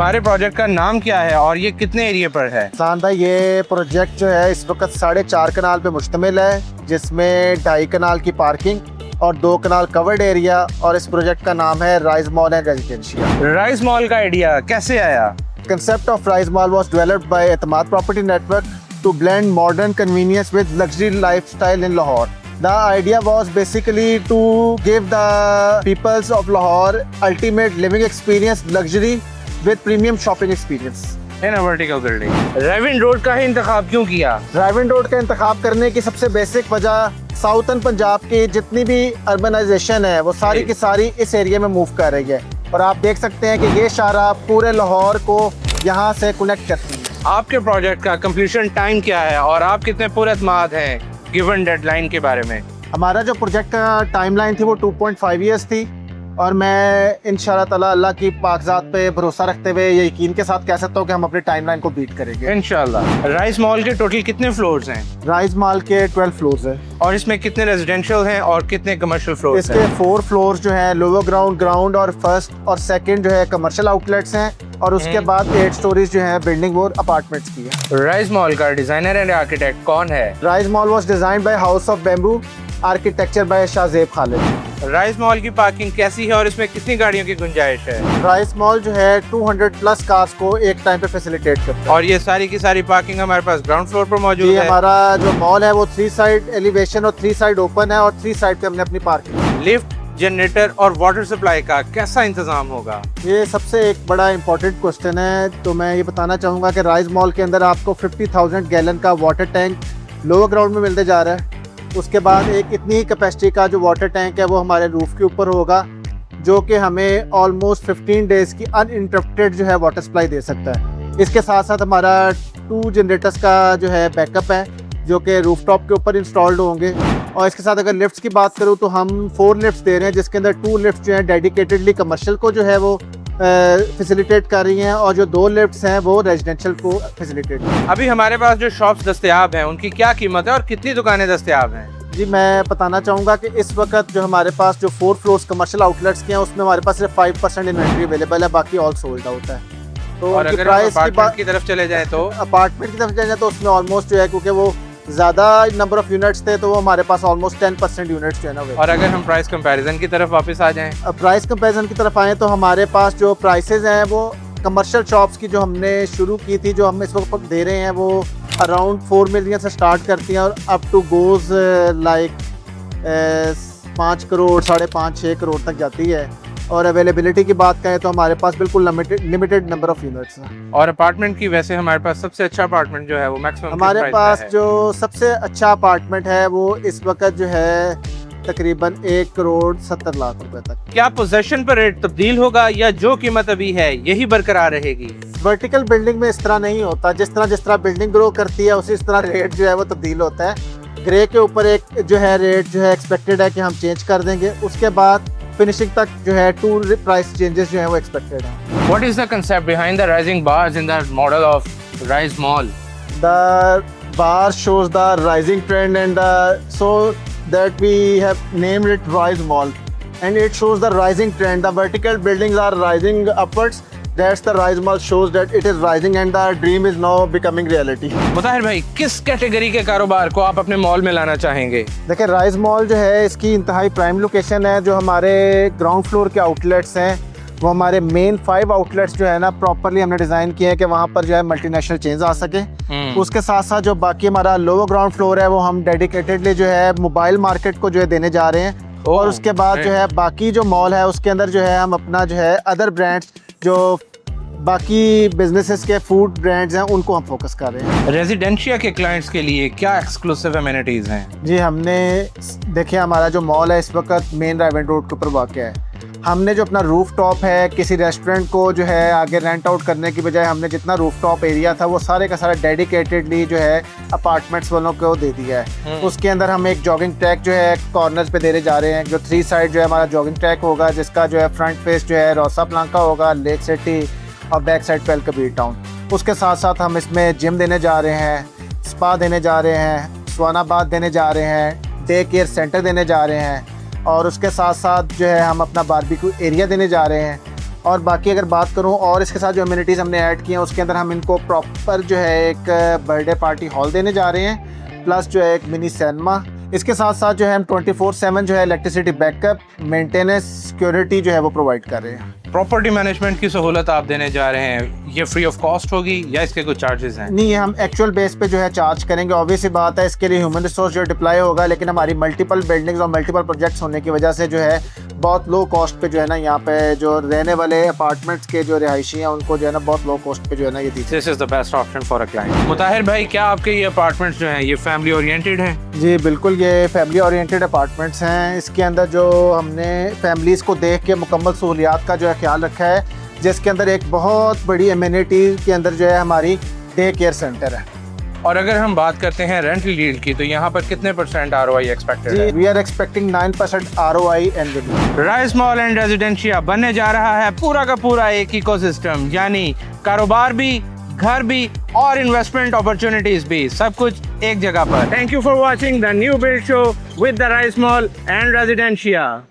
हमारे प्रोजेक्ट का नाम क्या है और ये कितने एरिया पर है? सान भाई, ये प्रोजेक्ट जो है इस वक्त 4.5 कनाल पे मुश्तमिल है, जिसमें 2.5 कनाल की पार्किंग और 2 कनाल कवर्ड एरिया, और इस प्रोजेक्ट का नाम है Rise mall and residential. Rise Mall का आइडिया कैसे आया? Concept of Rise Mall was developed by Etamad Property Network to blend modern convenience with luxury lifestyle in Lahore. The idea was basically to give the peoples of Lahore ultimate living experience, luxury with premium shopping experience. In vertical building. रेविन road का ही इंतखाब क्यों किया? राइविन road का इंतखाब करने की सबसे basic वजह, साउथर्न पंजाब की जितनी भी अर्बनाइजेशन है वो सारी की सारी इस एरिया में मूव कर रही है, और आप देख सकते हैं कि ये शारा पूरे लाहौर को यहाँ से कनेक्ट करती है। आपके प्रोजेक्ट का कंप्लीशन टाइम क्या है और आप कितने पुरअतमाद हैं गिवन डेडलाइन के बारे में? हमारा जो प्रोजेक्ट का टाइमलाइन थी वो 2.5 ईयर्स थी, और मैं इंशाल्लाह ताला अल्लाह की कागजात पे भरोसा रखते हुए ये यकीन के साथ कह सकता हूँ कि हम अपने टाइमलाइन को बीट करेंगे इंशाल्लाह। राइज मॉल के टोटल कितने फ्लोर्स हैं? राइज मॉल के 12 फ्लोर्स है, और इसमें कितने रेजिडेंशियल हैं और कितने कमर्शियल फ्लोर्स इसके हैं? 4 फ्लोर्स जो हैं लोअर ग्राउंड, ग्राउंड और फर्स्ट और सेकंड जो है कमर्शियल आउटलेट्स हैं, और उसके बाद 8 स्टोरीज जो है बिल्डिंग और अपार्टमेंट्स की है। राइज मॉल का डिजाइनर एंड आर्किटेक्ट कौन है? Rise Mall was designed by House of Bamboo, architecture by Shahzeb Khalid. Rise Mall की पार्किंग कैसी है और इसमें कितनी गाड़ियों की गुंजाइश है? राइज मॉल जो है 200 प्लस कार्स को एक टाइम पे फैसिलिटेट करता है, और ये सारी की सारी पार्किंग हमारे पास ग्राउंड फ्लोर पर मौजूद ये है। हमारा जो मॉल है वो 3 साइड एलिवेशन और 3 साइड ओपन है, और 3 साइड पे हमने अपनी पार्किंग। लिफ्ट, जनरेटर और वाटर सप्लाई का कैसा इंतजाम होगा? ये सबसे एक बड़ा इंपॉर्टेंट क्वेश्चन है, तो मैं ये बताना चाहूँगा कि राइज मॉल के अंदर आपको 50,000 गैलन का वाटर टैंक लोअर ग्राउंड में मिलते जा रहा है। उसके बाद एक इतनी ही कैपेसिटी का जो वाटर टैंक है वो हमारे रूफ के ऊपर होगा, जो कि हमें ऑलमोस्ट 15 डेज की अनइंटरप्टेड जो है वाटर सप्लाई दे सकता है। इसके साथ साथ हमारा 2 जनरेटर्स का जो है बैकअप है, जो कि रूफटॉप के ऊपर इंस्टॉल्ड होंगे। और इसके साथ अगर लिफ्ट्स की बात करूँ तो हम 4 लिफ्ट्स दे रहे हैं, जिसके अंदर 2 लिफ्ट जो है डेडिकेटेडली कमर्शियल को जो है वो फैसिलिटेट कर रही हैं, और जो 2 लिफ्ट्स हैं वो रेजिडेंशियल को फैसिलिटेट। अभी हमारे पास जो शॉप्स दस्तयाब हैं उनकी क्या कीमत है और कितनी दुकानें दस्तयाब हैं? जी, मैं बताना चाहूँगा कि इस वक्त जो हमारे पास जो 4 फ्लोर्स कमर्शियल आउटलेट्स के हैं उसमें हमारे पास सिर्फ 5% इन्वेंट्री अवेलेबल है, बाकी ऑल सोल्ड आउट है। तो और अगर प्राइस अपार्टमेंट की तरफ चले जाए तो? अपार्टमेंट की तरफ जाए तो उसमें ऑलमोस्ट जो है, क्योंकि वो ज़्यादा नंबर ऑफ यूनिट्स थे तो वो हमारे पास ऑलमोस्ट 10% यूनिट्स जो है ना। और अगर हम प्राइस कंपैरिजन की तरफ वापस आ जाएं? प्राइस कंपैरिजन की तरफ आए तो हमारे पास जो प्राइसेस हैं वो कमर्शियल शॉप्स की जो हमने शुरू की थी, जो हम इस वक्त दे रहे हैं, वो अराउंड 4 मिलियन से स्टार्ट करती हैं और up to goes like 5 crore, 5.5-6 crore तक जाती है। और अवेलेबिलिटी की बात करें तो हमारे पास बिल्कुल लिमिटेड नंबर ऑफ यूनिट्स हैं। और अपार्टमेंट की वैसे हमारे पास सबसे अच्छा अपार्टमेंट जो है वो मैक्सिमम हमारे पास जो सबसे अच्छा अपार्टमेंट है वो इस वक्त जो है तकरीबन 1 करोड़ 70 लाख रुपए तक। क्या पोजेशन पर रेट तब्दील होगा या जो कीमत अभी है यही बरकरार रहेगी? वर्टिकल बिल्डिंग में इस तरह नहीं होता, जिस तरह बिल्डिंग ग्रो करती है उसी तरह रेट जो है वो तब्दील होता है। ग्रे के ऊपर एक जो है रेट जो है एक्सपेक्टेड है कि हम चेंज कर देंगे, उसके बाद फिनिशिंग तक जो है 2 प्राइस चेंजेस जो है वो एक्सपेक्टेड है। What is the concept behind the rising bars in the model of Rise Mall? The bar shows the rising trend, and so that we have named it Rise Mall, and it shows the rising trend. The vertical buildings are rising upwards. That's the Rise Mall shows that it is rising and the dream is now becoming reality. मुताहिर भाई, किस category के कारोबार को आप अपने mall में लाना चाहेंगे? देखिए, राइज मॉल जो है इसकी इंतहाई प्राइम लोकेशन है। जो हमारे ग्राउंड फ्लोर के आउटलेट्स हैं वो हमारे मेन 5 आउटलेट्स जो है ना प्रॉपरली हमने डिज़ाइन किए हैं कि वहाँ पर जो है मल्टीनेशनल चेंज आ सके। उसके साथ साथ जो बाकी हमारा लोअर ग्राउंड फ्लोर है वो हम डेडिकेटेडली जो है मोबाइल मार्केट को जो है देने जा रहे हैं। और उसके बाद जो है बाकी जो मॉल है उसके अंदर जो है हम अपना जो है अदर ब्रांड्स, जो बाकी बिजनेसेस के फूड ब्रांड्स हैं, उनको हम फोकस कर रहे हैं। रेजिडेंशिया के क्लाइंट्स के लिए क्या एक्सक्लूसिव एमिनिटीज हैं? जी, हमने देखिए हमारा जो मॉल है इस वक्त मेन राइवेंट रोड के ऊपर वाक़या है। हमने जो अपना रूफ टॉप है किसी रेस्टोरेंट को जो है आगे रेंट आउट करने की बजाय हमने जितना रूफ टॉप एरिया था वो सारे का सारा डेडिकेटेडली जो है अपार्टमेंट्स वालों को दे दिया है। उसके अंदर हम एक जॉगिंग ट्रैक जो है कॉर्नर्स पे देने जा रहे हैं, जो 3 साइड जो है हमारा जॉगिंग ट्रैक होगा, जिसका जो है फ्रंट फेस जो है रोसा प्लांका होगा, लेक सिटी, और बैक साइड पे अल कबीर टाउन। उसके साथ साथ हम इसमें जिम देने जा रहे हैं, स्पा देने जा रहे हैं, स्वानाबाद देने जा रहे हैं, डे केयर सेंटर देने जा रहे हैं, और उसके साथ साथ जो है हम अपना बारबेक्यू एरिया देने जा रहे हैं। और बाकी अगर बात करूं और इसके साथ जो अम्यूनिटीज़ हमने ऐड की हैं उसके अंदर हम इनको प्रॉपर जो है एक बर्थडे पार्टी हॉल देने जा रहे हैं, प्लस जो है एक मिनी सिनेमा। इसके साथ साथ जो है हम 24/7 जो है इलेक्ट्रिसिटी बैकअप, मेंटेनेंस, सिक्योरिटी जो है वो प्रोवाइड कर रहे हैं। प्रॉपर्टी मैनेजमेंट की सहूलत आप देने जा रहे हैं, ये फ्री ऑफ कॉस्ट होगी या इसके कुछ चार्जेस हैं? नहीं, हम एक्चुअल बेस पे जो है चार्ज करेंगे। ऑब्वियस बात है, इसके लिए ह्यूमन रिसोर्स जो डिप्लॉय होगा, लेकिन हमारी मल्टीपल बिल्डिंग्स और मल्टीपल प्रोजेक्ट्स होने की वजह से जो है बहुत लो कॉस्ट पे जो है ना यहाँ पे जो रहने वाले अपार्टमेंट्स के जो रिहायशी हैं उनको जो है ना बहुत लो कॉस्ट पे जो है ना ये दी। This is the best option for a client. Mutahir भाई, क्या आपके ये अपार्टमेंट्स जो हैं ये फैमिली ओरिएंटेड हैं? जी बिल्कुल, ये फैमिली ओरिएंटेड अपार्टमेंट्स हैं। इसके अंदर जो हमने फैमिलीज़ को देख के मुकम्मल सहूलियात का जो है ख्याल रखा है, जिसके अंदर एक बहुत बड़ी एमिनिटी के अंदर जो है हमारी डे केयर सेंटर है। और अगर हम बात करते हैं रेंटल यील्ड की, तो यहाँ पर कितने % ROI एक्सपेक्टेड है? We are expecting 9% ROI annually. Rise Mall and Residencia बनने जा रहा है पूरा का पूरा एक इकोसिस्टम, यानी कारोबार भी, घर भी और इन्वेस्टमेंट अपॉर्चुनिटीज भी, सब कुछ एक जगह पर। Thank you for watching the new build show with the rice Mall and residencia.